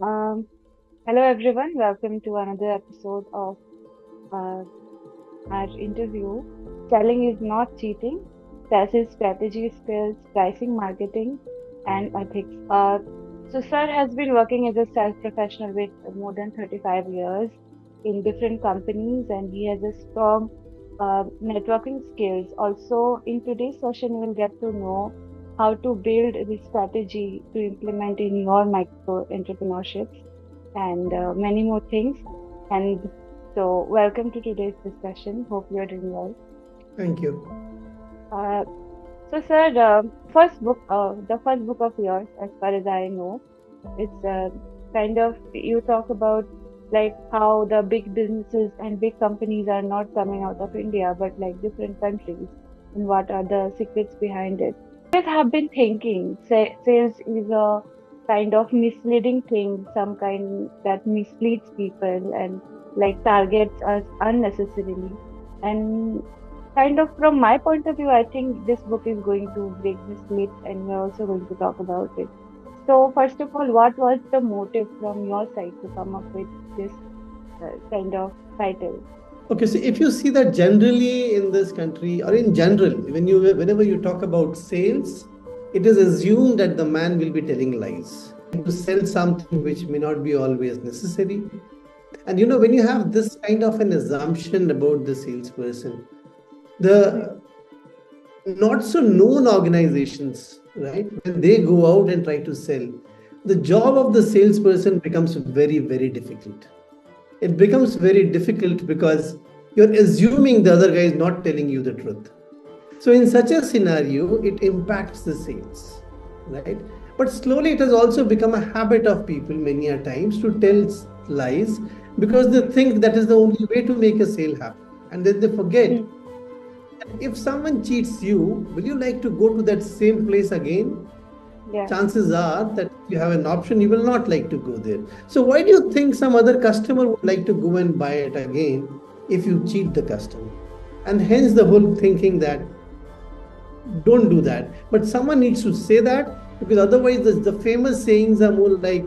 Um, Hello everyone, welcome to another episode of uh, our interview. Selling is not cheating. Sales is strategy, skills, pricing, marketing, and ethics. So Sir has been working as a sales professional with more than 35 years in different companies, and he has a strong networking skills. Also, in today's session, you will get to know how to build this strategy to implement in your micro entrepreneurship and many more things. And so, welcome to today's discussion. Hope you are doing well. Thank you. Uh, so, sir, the first book of yours, as far as I know, it's kind of you talk about like how the big businesses and big companies are not coming out of India, but like different countries, and what are the secrets behind it. I have been thinking sales is a kind of misleading thing, some kind that misleads people and like targets us unnecessarily. And kind of from my point of view, I think this book is going to break this myth, and we're also going to talk about it. So, first of all, what was the motive from your side to come up with this kind of title? Okay, so if you see that generally in this country or in general, whenever you talk about sales, it is assumed that the man will be telling lies to sell something which may not be always necessary. And when you have this kind of an assumption about the salesperson, Hmm. the not so known organizations, right, when they go out and try to sell, the job of the salesperson becomes very, very difficult. It becomes very difficult because you're assuming the other guy is not telling you the truth. So, in such a scenario, it impacts the sales, right? But slowly, it has also become a habit of people many a times to tell lies because they think that is the only way to make a sale happen. And then they forget, Hmm. if someone cheats you, will you like to go to that same place again? Yeah. Chances are that if you have an option, you will not like to go there. So, why do you think some other customer would like to go and buy it again if you cheat the customer? And hence the whole thinking that don't do that. But someone needs to say that because otherwise, the famous sayings are more like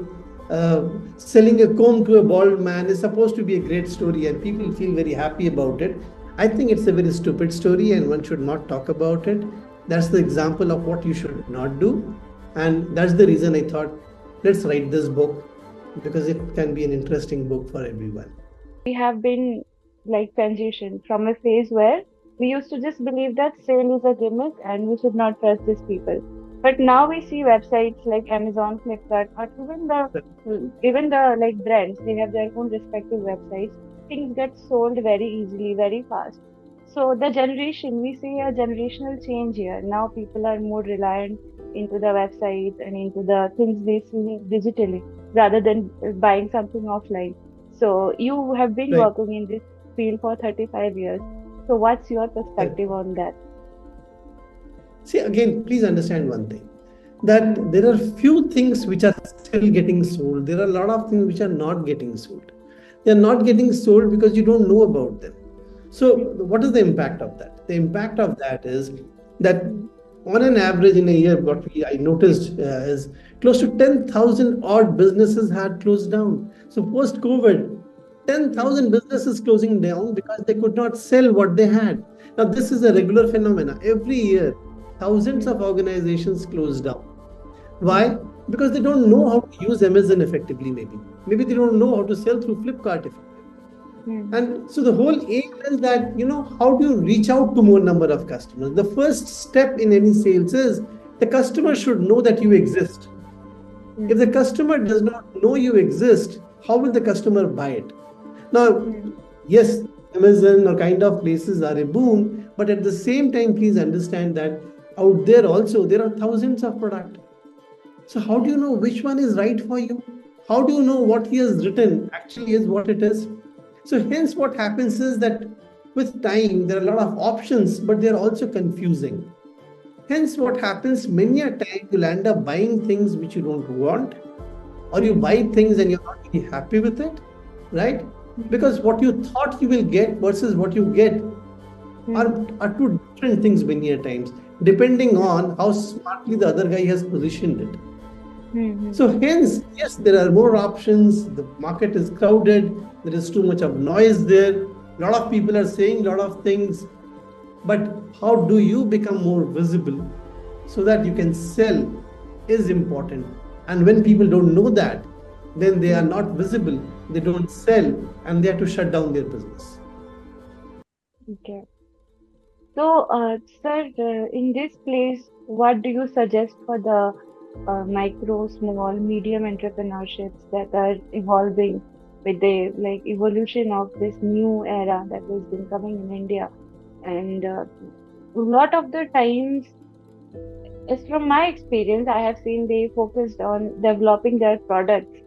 selling a comb to a bald man is supposed to be a great story and people feel very happy about it. I think it's a very stupid story and one should not talk about it. That's the example of what you should not do. And that's the reason I thought, let's write this book because it can be an interesting book for everyone. We have been like transitioned from a phase where we used to just believe that sale is a gimmick and we should not trust these people. But now we see websites like Amazon, Flipkart, or even the like brands. They have their own respective websites. Things get sold very easily, very fast. So the generation, we see a generational change here. Now people are more reliant into the websites and into the things they see digitally rather than buying something offline. So you have been Right. working in this field for 35 years. So what's your Correct. perspective on that? See, again, please understand one thing that there are few things which are still getting sold. There are a lot of things which are not getting sold. They are not getting sold because you don't know about them. So, what is the impact of that? The impact of that is that on an average in a year, I noticed is close to 10,000 odd businesses had closed down. So, post COVID, Hmm. 10,000 businesses closing down because they could not sell what they had. Now, this is a regular phenomena. Every year, thousands Hmm. of organizations close down. Hmm. Why? Because they don't know how to use Amazon effectively, maybe. Maybe they don't know how to sell through Flipkart effectively. Hmm. And so the whole aim is that, how do you reach out to more number of customers? The first step in any sales is the customer Hmm. should know that you exist. If Hmm. the customer does not know you exist, how will the customer buy it? Now, Hmm. yes, Amazon or kind of places are a boom, but at the same time, please understand that out there also there are thousands of products. So how do you know which one is right for you? How do you know what he has written actually is what it is? So hence what happens is that with time there are a lot of options, but they're also confusing. Hence what happens many a time you'll end up buying things which you don't want, or you Hmm. buy things and you're not really happy with it, right? Hmm. Because what you thought you will get versus what you get Hmm. are two different things many a times, depending on how smartly the other guy has positioned it. Hmm. So hence, yes, there are more options. The market is crowded. There is too much of noise there. A lot of people are saying a lot of things. But how do you become more visible so that you can sell is important. And when people don't know that, then they are Hmm. not visible. They don't sell, and they have to shut down their business. Okay. So, sir, in this place, what do you suggest for the micro, small, medium entrepreneurships that are evolving with the like evolution of this new era that has been coming in India? And a lot of the times, as from my experience, I have seen they focused on developing their products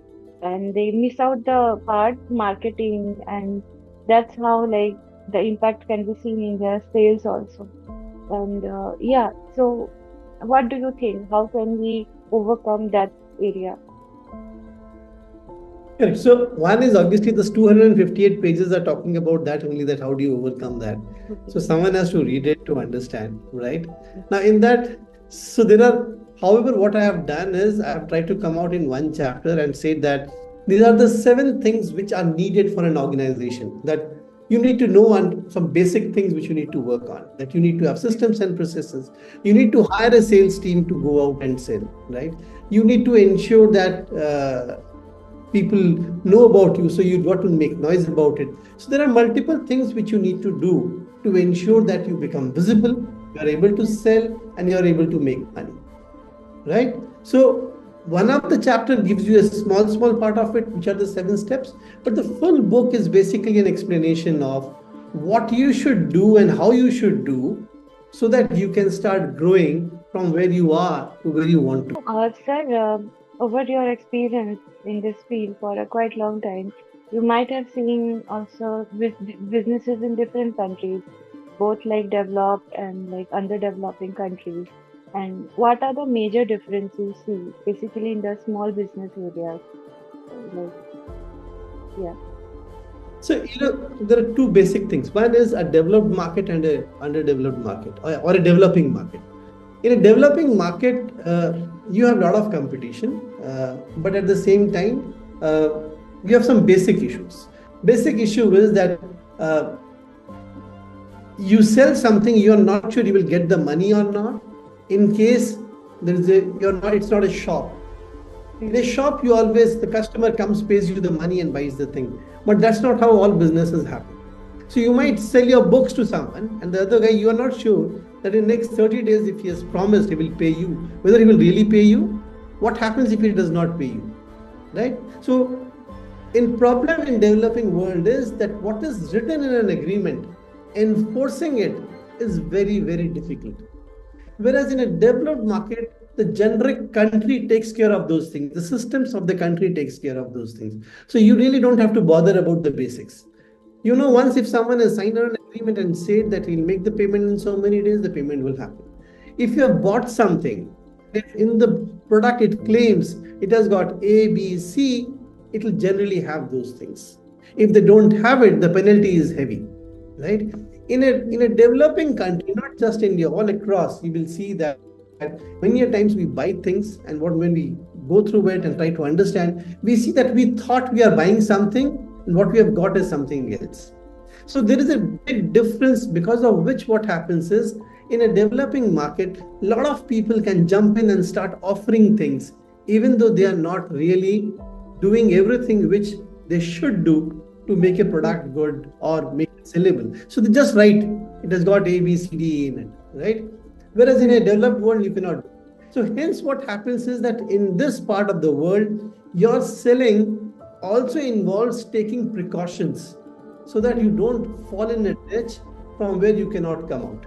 and they miss out the part marketing, and that's how like the impact can be seen in their sales also. And yeah, so what do you think? How can we overcome that area? Correct. So one is obviously this 258 pages are talking about that only, that how do you overcome that. Okay. So someone has to read it to understand, right? Now in that, so there are, however, what I have done is I have tried to come out in one chapter and say that these are the seven things which are needed for an organization, that you need to know, and some basic things which you need to work on, that you need to have Hmm. systems and processes. You need to hire a sales team to go out and sell, right? You need to ensure that people know about you, so you got to make noise about it. So there are multiple things which you need to do to ensure that you become visible, you are able to Hmm. sell, and you are able to make money, right? So one of the chapter gives you a small part of it, which are the seven steps, but the full book is basically an explanation of what you should do and how you should do, so that you can start growing from where you are to where you want to. Sir, over your experience in this field for a quite long time, you might have seen also businesses in different countries, both like developed and like underdeveloping countries. And what are the major differences you see, basically in the small business areas? Like, yeah. So, there are two basic things. One is a developed market and a underdeveloped market, or a developing market. In a developing market, you have a lot of competition, but at the same time, you have some basic issues. Basic issue is that uh, you sell something, you are not sure you will get the money or not. In case there is a, you're not, it's not a shop. In a Hmm. shop, you always, the customer comes, pays you the money, and buys the thing. But that's not how all businesses happen. So you might sell your books to someone, and the other guy, you are not sure that in next 30 days, if he has promised he will pay you, whether he will really pay you. What happens if he does not pay you, right? So in problem in developing world is that what is written in an agreement, enforcing it is very difficult. Whereas in a developed market, the generic country takes care of those things. The systems of the country takes care of those things. So you really don't have to bother about the basics. Once if someone has signed an agreement and said that he'll make the payment in so many days, the payment will happen. If you have bought something, if in the product it claims it has got A, B, C, it will generally have those things. If they don't have it, the penalty is heavy, right? In a developing country, not just India, all across, you will see that many a times we buy things, and when we go through it and try to understand, we see that we thought we are buying something, and what we have got is something else. So there is a big difference, because of which what happens is, in a developing market, a lot of people can jump in and start offering things, even though they are not really doing everything which they should do to make a Hmm. product good or make it sellable. So they just write it has got A, B, C, D in it, right? Whereas in a Hmm. developed world, you cannot. So hence, what happens is that in this part of the world, your selling also involves taking precautions so that you Hmm. don't fall in a ditch from where you cannot come out,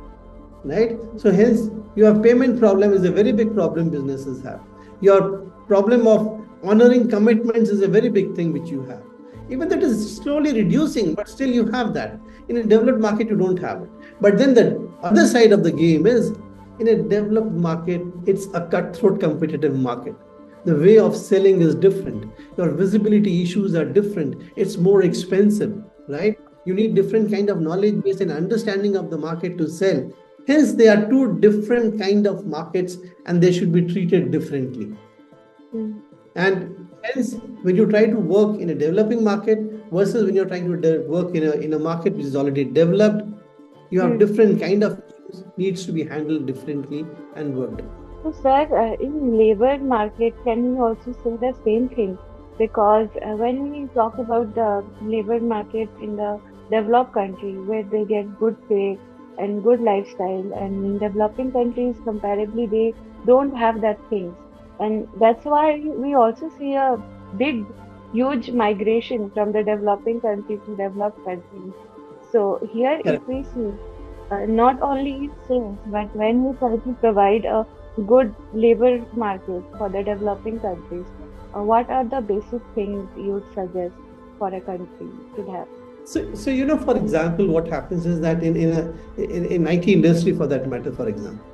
right? So hence, your payment problem is a very big problem businesses have. Your problem of honoring commitments is a very big thing which you have. Even that is slowly reducing, but still you have that. In a developed market, you don't have it. But then the other side of the game is, in a developed market, it's a cutthroat competitive market. The way of selling is different. Your visibility issues are different. It's more expensive, right? You need different kind of knowledge base and understanding of the market to sell. Hence, they are two different kind of markets, and they should be treated differently. mm, And hence, when you try to work in a developing market versus when you're trying to work in a market which is already developed, you have mm. different kind of issues needs to be handled differently and worked on. So, sir, in labor market, can we also say the same thing? Because when we talk about the labor market in the developed country, where they get good pay and good lifestyle, and in developing countries, comparably, they don't have that things, and that's why we also see a big, huge migration from the developing country to developed countries. So here, if Correct. we see not only in sales, but when we try to provide a good labor market for the developing countries, what are the basic things you would suggest for a country should have? So for example, what happens is that in IT industry, for that matter, for example,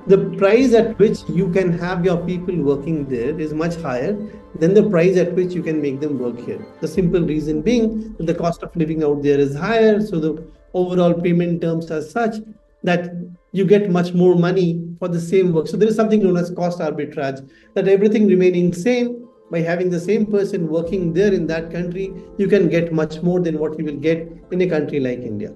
the price at which you can have your people working there is much higher than the price at which you can make them work here. The simple reason being that the cost of living out there is higher, so the overall payment terms are such that you get much more money for the same work. So there is something known as cost arbitrage, that everything remaining same, by having the same person working there in that country, you can get much more than what you will get in a country like India,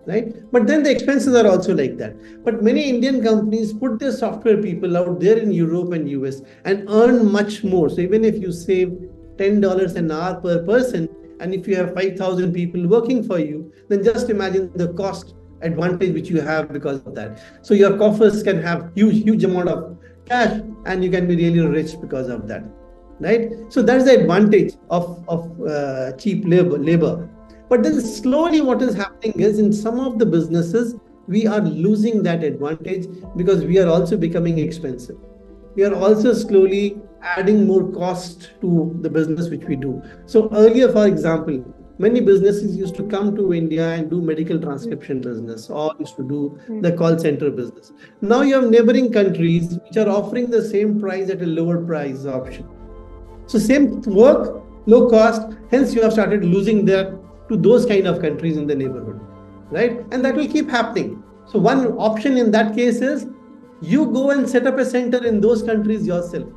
right? But then the expenses are also like that. But many Indian companies put their software people out there in Europe and US and earn much more. So even if you save $10 an hour per person, and if you have 5,000 people working for you, then just imagine the cost advantage which you have because of that. So your coffers can have huge amount of cash, and you can be really rich because of that, right? So that's the advantage of cheap labor. But then slowly what is happening is in some of the businesses we are losing that advantage because we are also becoming expensive. We are also slowly adding more cost to the business which we do. So earlier, for example, many businesses used to come to India and do medical Mm, transcription business or used to do mm, the call center business. Now you have neighboring countries which are offering the same price at a lower price option. So same work, low cost, hence you have started losing there to those kind of countries in the neighborhood, right? And that mm, will keep happening. So one option in that case is you go and set up a center in those countries yourself.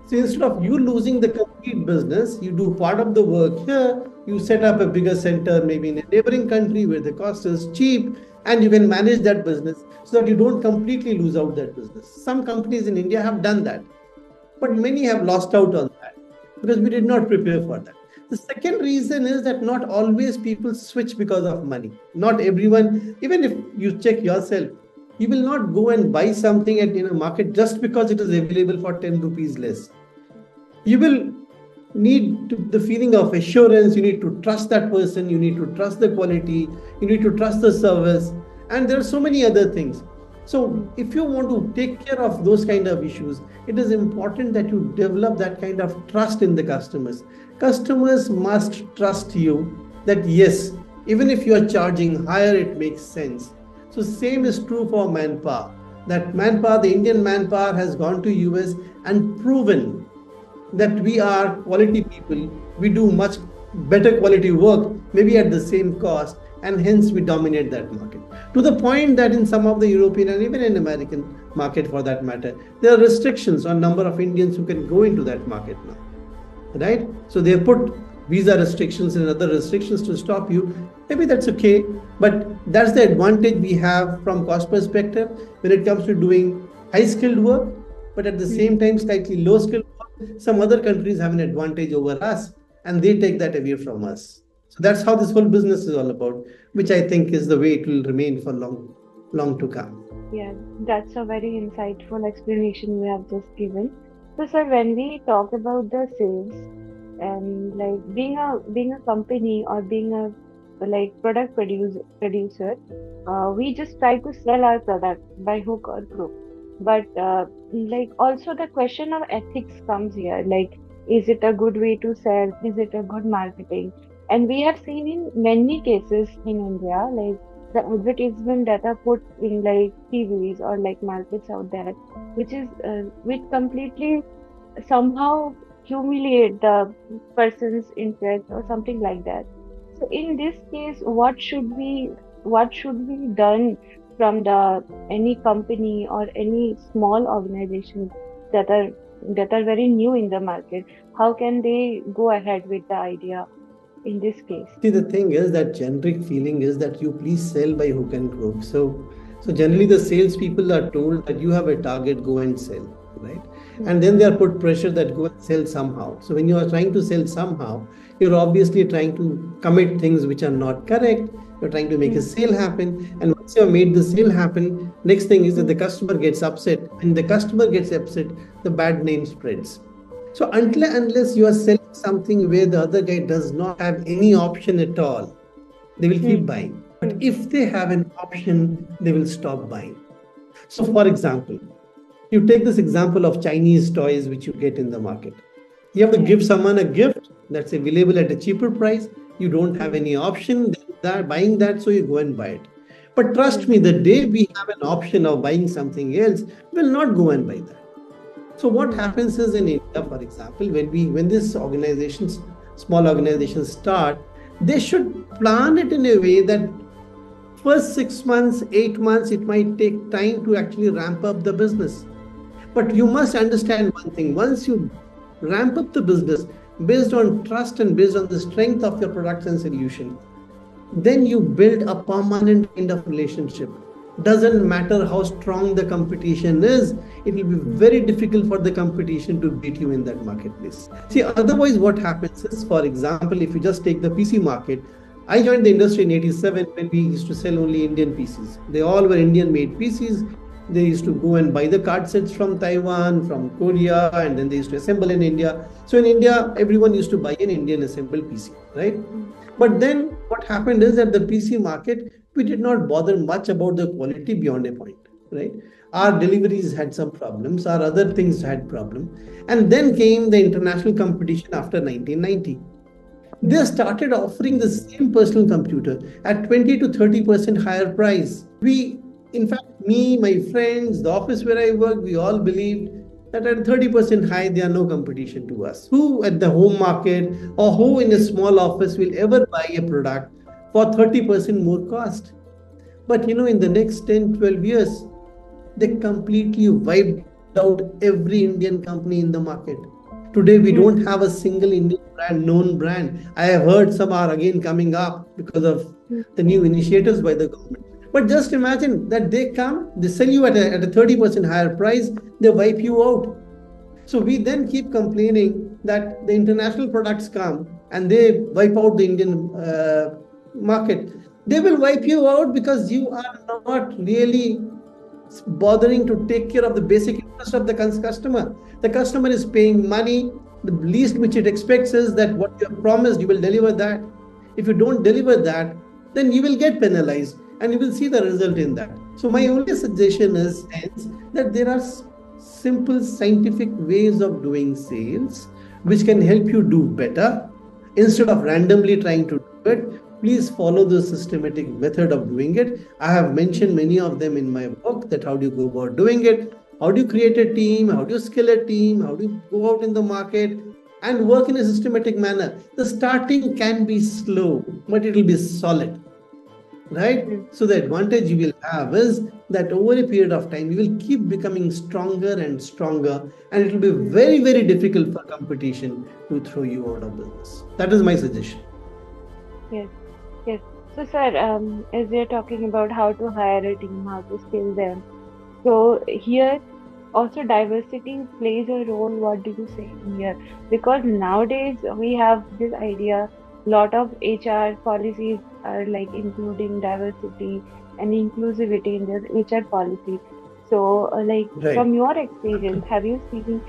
So instead of you losing the complete business, you do part of the work here, you set up a bigger center maybe in a neighboring country where the cost is cheap, and you can manage that business so that you don't completely lose out that business. Some companies in India have done that, but mm, many have lost out on that because we did not prepare for that. The second reason is that not always people switch because of money. Not everyone, even if you check yourself, you will not go and buy something at in a market just because it is available for 10 rupees less. You will need the feeling of assurance. You need to trust that person, you need to trust the quality, you need to trust the service, and there are so many other things. So mm, if you want to take care of those kind of issues, it is important that you develop that kind of trust in the customers. Customers must trust you that yes, even if you are charging higher, it makes sense. So same mm, is true for manpower. That manpower, the Indian manpower has gone to US and proven that we are quality people, we do much better quality work, maybe at the same cost, and hence we dominate that market. To the point that in some of the European and even in American market for that matter, there are restrictions on number of Indians who can go into that market now, right? So they put visa restrictions and other restrictions to stop you. Maybe that's okay, but that's the advantage we have from cost perspective when it comes to doing high skilled work, but at the mm. same time slightly low skilled work. Some other countries have an advantage over us, and they take that away from us. So that's how this whole business is all about, which I think is the way it will remain for long to come. Yeah, that's a very insightful explanation you have just given. So, sir, when we talk about the sales and like being a company or being a like producer, we just try to sell our product by hook or crook. But like also the question of ethics comes here. Like, is it a good way to sell? Is it a good marketing? And we have seen in many cases in India, like the advertisement that are put in like TVs or like markets out there, which completely somehow humiliate the person's interest or something like that. So in this case, what should be done from the any company or any small organization that are that are very new in the market, how can they go ahead with the idea in this case? See, the thing is that generic feeling is that you please sell by hook and crook. So generally the salespeople are told that you have a target, go and sell, right? Mm, And then they are put pressure that go and sell somehow. So when you are trying to sell somehow, you're obviously trying to commit things which are not correct. You're trying to make a mm, sale happen. And once you have made the sale happen, next thing is that mm, the customer gets upset. And the customer gets upset, the bad name spreads. So until mm, and unless you are selling something where the other guy does not have any option at all, they will keep mm, buying. But mm, if they have an option, they will stop buying. So, for example, you take this example of Chinese toys which you get in the market. You have to yes. give someone a gift that's available at a cheaper price. You don't have Mm, any option that buying that, so you go and buy it. But trust mm, me, the day we have an option of buying something else, we'll not go and buy that. So what mm, happens is in India, for example, when these organizations, small organizations start, they should plan it in a way that first 6 months, 8 months, it might take time to actually ramp up the business. But you must understand one thing: once you ramp up the business based on trust and based on the strength of your products and solution, then you build a permanent kind of relationship. Doesn't matter how strong the competition is, it will be mm, very difficult for the competition to beat you in that marketplace. See, otherwise what happens is, for example, if you just take the PC market, I joined the industry in 87 when we used to sell only Indian PCs. They all were Indian made PCs. They used to go and buy the card sets from Taiwan, from Korea, and then they used to assemble in India. So in India, everyone used to buy an Indian assembled PC, right? mm, But mm, then what happened is that the PC market, we did not bother much about the quality beyond a point, right? Our mm, deliveries had some problems, our other things had problem. And then came the international competition after 1990. They mm, started offering the same personal computer at 20 to 30% higher price. In fact, me, my friends, the office where I work, we all believed that at 30% high, there are no competition to us. Who at the home market or who in a small office will ever buy a product for 30% more cost? But in the next 10, 12 years, they completely wiped out every Indian company in the market. Today, we don't mm, have a single Indian brand, known brand. I have heard some are again coming up because of mm, the new initiatives by the government. But just imagine that they come, they sell you at a 30% higher price, they wipe you out. So we then keep complaining that the international products come and they wipe out the Indian market. They will wipe you out because you are not really bothering to take care of the basic interest of the customer. The customer is paying money. The least which it expects is that what you have promised, you will deliver that. If you don't deliver that, then you will get penalized and you will see the result in that. So my only suggestion is hence that there are simple scientific ways of doing sales which can help you do better instead of randomly trying to do it. Please follow the systematic method of doing it. I have mentioned many of them in my book, that how do you go about doing it, how do you create a team, how do you skill a team, how do you go out in the market and work in a systematic manner. The starting can be slow, but it will be solid, right? mm, So the advantage you will have is that over a period of time you will keep becoming stronger and stronger, and it will be mm. very, very difficult for competition to throw you out of business. That is my suggestion. Yes, yes. So, sir, as we are talking about how to hire a team, how to skill them, so here also diversity plays a role. What do you say in here? Because nowadays we have this idea, lot of HR policies are like including diversity and inclusivity in their HR policy. So, like Right. from your experience, have you seen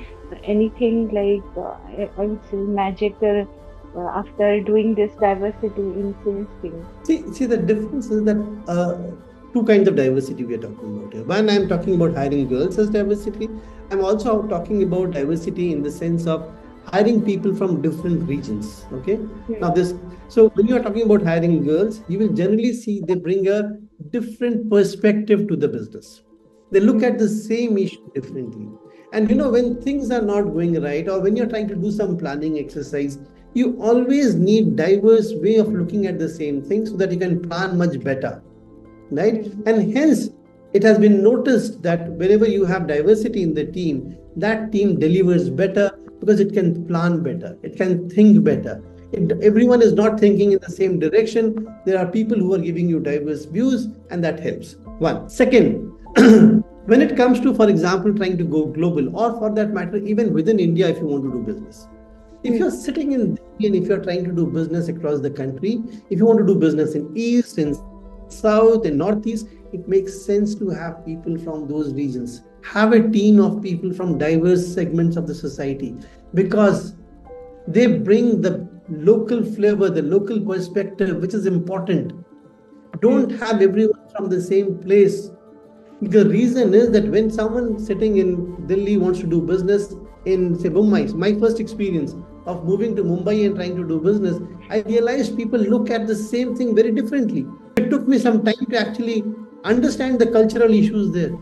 anything like I would say magical after doing this diversity in sales team? See, the difference is that two kinds of diversity we are talking about here. One, I'm talking about hiring girls as diversity. I'm also talking about diversity in the sense of hiring people from different regions. Okay. Now, Hmm. so when you are talking about hiring girls, you will generally see they bring a different perspective to the business. They look Hmm. at the same issue differently. And when things are not going right, or when you're trying to do some planning exercise, you always need diverse way of looking at the same thing so that you can plan much better, right? Hmm. And hence It has been noticed that whenever you have diversity in the team, that team delivers better because it can plan better, it can think better. Everyone is not thinking in the same direction. There are people who are giving you diverse views, and that helps. One. Second, when it comes to, for example, trying to go global, or for that matter, even within India, if you want to do business, if you're sitting in Delhi and if you're trying to do business across the country, if you want to do business in East, in South, in Northeast, it makes sense to have people from those regions. Have a team of people from diverse segments of the society, because they bring the local flavor, the local perspective, which is important. Don't have everyone from the same place. The reason is that when someone sitting in Delhi wants to do business in, say, Mumbai, my first experience of moving to Mumbai and trying to do business, I realized people look at the same thing very differently. It took me some time to actually understand the cultural issues there.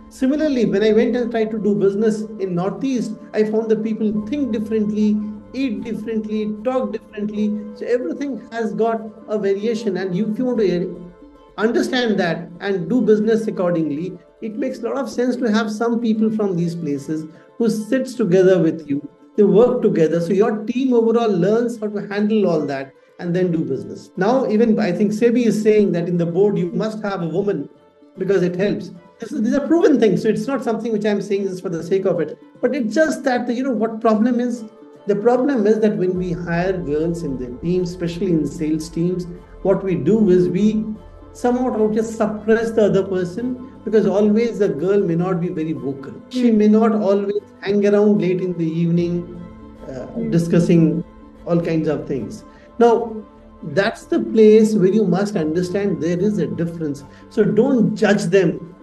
Similarly, when I went and tried to do business in Northeast, I found that people think differently, eat differently, talk differently. So everything has got a variation. And if you want to understand that and do business accordingly, it makes a lot of sense to have some people from these places who sits together with you. They work together. So your team overall learns how to handle all that and then do business. Now, even I think SEBI is saying that in the board, you must have a woman because it helps. These are proven things. So it's not something which I'm saying just for the sake of it. But it's just that, what problem is? The problem is that when we hire girls in the teams, especially in sales teams, what we do is we somehow just suppress the other person, because always the girl may not be very vocal. She may not always hang around late in the evening discussing all kinds of things. Now, that's the place where you must understand there is a difference. So don't judge them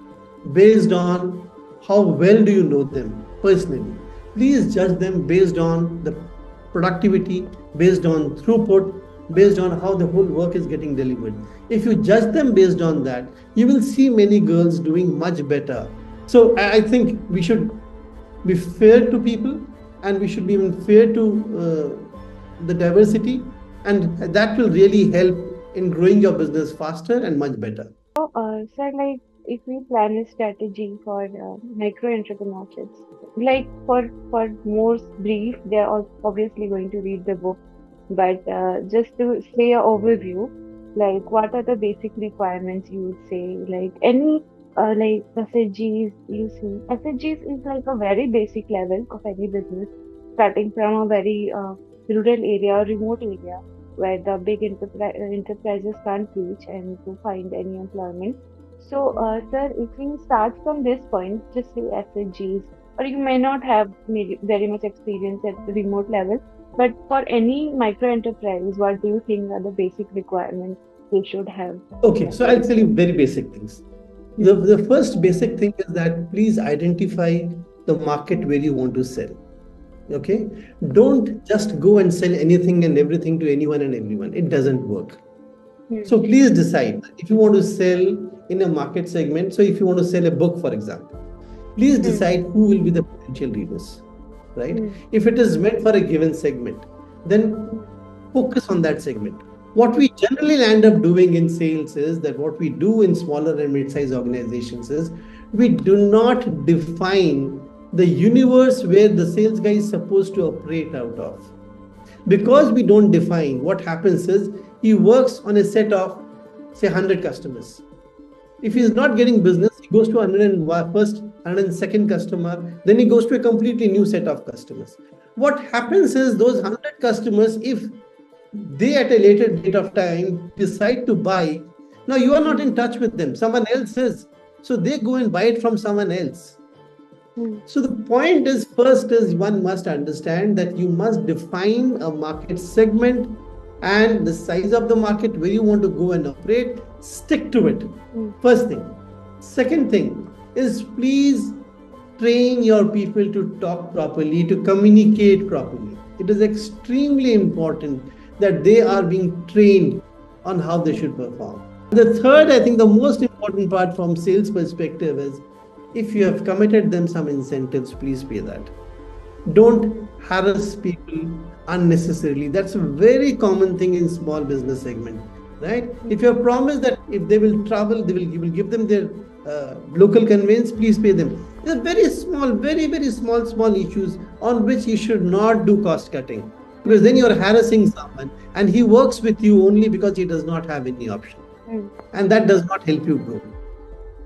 based on how well do you know them personally. Please judge them based on the productivity, based on throughput, based on how the whole work is getting delivered. If you judge them based on that, you will see many girls doing much better. So I think we should be fair to people, and we should be even fair to the diversity, and that will really help in growing your business faster and much better. So, like, if we plan a strategy for micro entrepreneurships, like for more brief, they're all obviously going to read the book, but just to say an overview, like, what are the basic requirements you would say? Like any like SHGs you see. SHGs is like a very basic level of any business, starting from a very rural area or remote area where the big enterprises can't reach and to find any employment. So, sir, if we start from this point, just say SHGs, or you may not have maybe very much experience at the remote level, but for any micro enterprise, what do you think are the basic requirements they should have? Okay, so I'll tell you very basic things. The first basic thing is that please identify the market where you want to sell. Okay, don't just go and sell anything and everything to anyone and everyone. It doesn't work. So please decide if you want to sell in a market segment. So if you want to sell a book, for example, please decide who will be the potential readers, right? If it is meant for a given segment, then focus on that segment. What we generally end up doing in sales is that what we do in smaller and mid-sized organizations is we do not define the universe where the sales guy is supposed to operate out of. Because we don't define, what happens is he works on a set of, say, 100 customers. If he is not getting business, he goes to 101st, 102nd customer, then he goes to a completely new set of customers. What happens is those 100 customers, if they at a later date of time decide to buy, now you are not in touch with them, someone else is. So they go and buy it from someone else. So the point is, first is one must understand that you must define a market segment and the size of the market where you want to go and operate, stick to it. First thing. Second thing is, please train your people to talk properly, to communicate properly. It is extremely important that they are being trained on how they should perform. The third, I think the most important part from sales perspective is, if you have committed them some incentives, please pay that. Don't harass people unnecessarily. That's a very common thing in small business segment. right? If you mm, have promised that if they will travel, you will give them their local conveyance, please pay them. They're very small, very, very small issues on which you should not do cost cutting, because then mm, you're harassing someone and he works with you only because he does not have any option. mm, And that does not help you grow.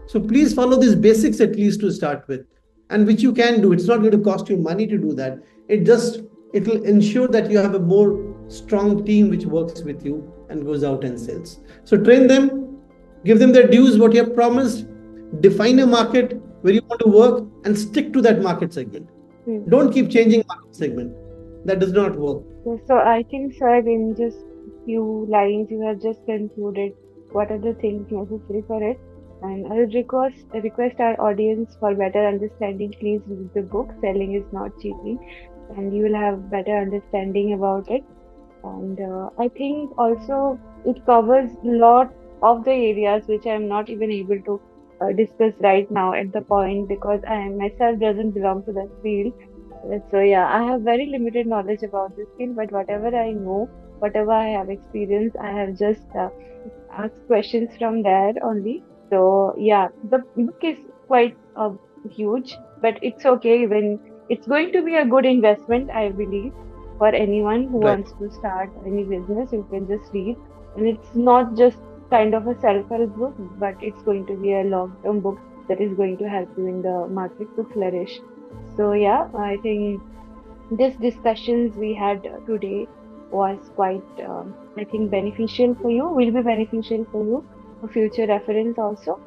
So please follow these basics at least to start with, and which you can do. It's not going to cost you money to do that. It will ensure that you have a more strong team which works with you and goes out and sells. So train them, give them their dues, what you have promised, define a market where you want to work, and stick to that market segment. mm. Don't keep changing market segment. That does not work. So I think, sir, in just few lines, you have just concluded what are the things necessary for it. And I would request our audience for better understanding. Please read the book. Selling is not cheating, and you will have better understanding about it. And I think also it covers a lot of the areas which I am not even able to discuss right now at the point, because I myself doesn't belong to that field. So yeah, I have very limited knowledge about this field, but whatever I know, whatever I have experienced, I have just asked questions from there only. So yeah, the book is quite huge, but it's okay. When it's going to be a good investment, I believe, for anyone who Right. wants to start any business. You can just read, and it's not just kind of a self-help book, but it's going to be a long-term book that is going to help you in the market to flourish. So yeah, I think this discussions we had today was quite, I think, beneficial for you. Will be beneficial for you for future reference also.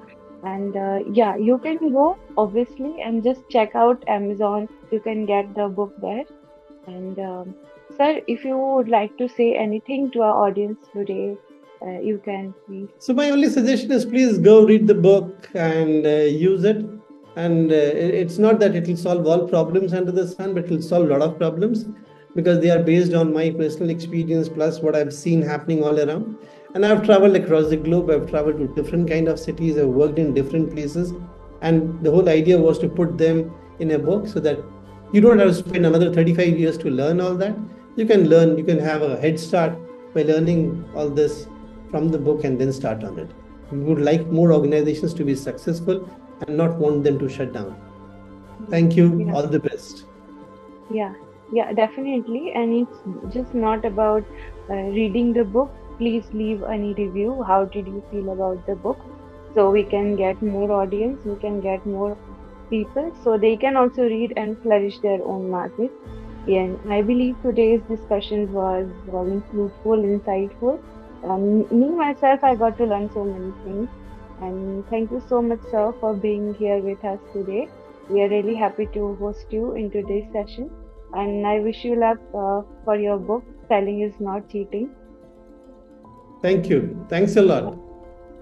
And yeah, you can go obviously and just check out Amazon. You can get the book there. And sir, if you would like to say anything to our audience today, you can please. So my only suggestion is please go read the book and use it. And it's not that it will solve all problems under the sun, but it will solve a lot of problems because they are based on my personal experience plus what I've seen happening all around. And I've traveled across the globe. I've traveled to different kind of cities. I've worked in different places, and the whole idea was to put them in a book so that you don't have to spend another 35 years to learn all that. You can learn. You can have a head start by learning all this from the book and then start on it. We would like more organizations to be successful and not want them to shut down. Thank you. Yeah. All the best. Yeah, yeah, definitely. And it's just not about reading the book. Please leave any review. How did you feel about the book? So we can get more audience, we can get more people, so they can also read and flourish their own market. And I believe today's discussion was very fruitful, insightful. Me myself, I got to learn so many things. And thank you so much, sir, for being here with us today. We are really happy to host you in today's session. And I wish you luck for your book, Selling is Not Cheating. Thank you. Thanks a lot.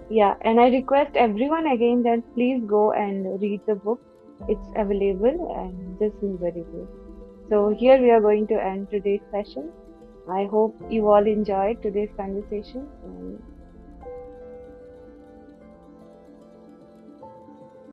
Yeah, and I request everyone again that please go and read the book. It's available and just leave a review. So here we are going to end today's session. I hope you all enjoyed today's conversation.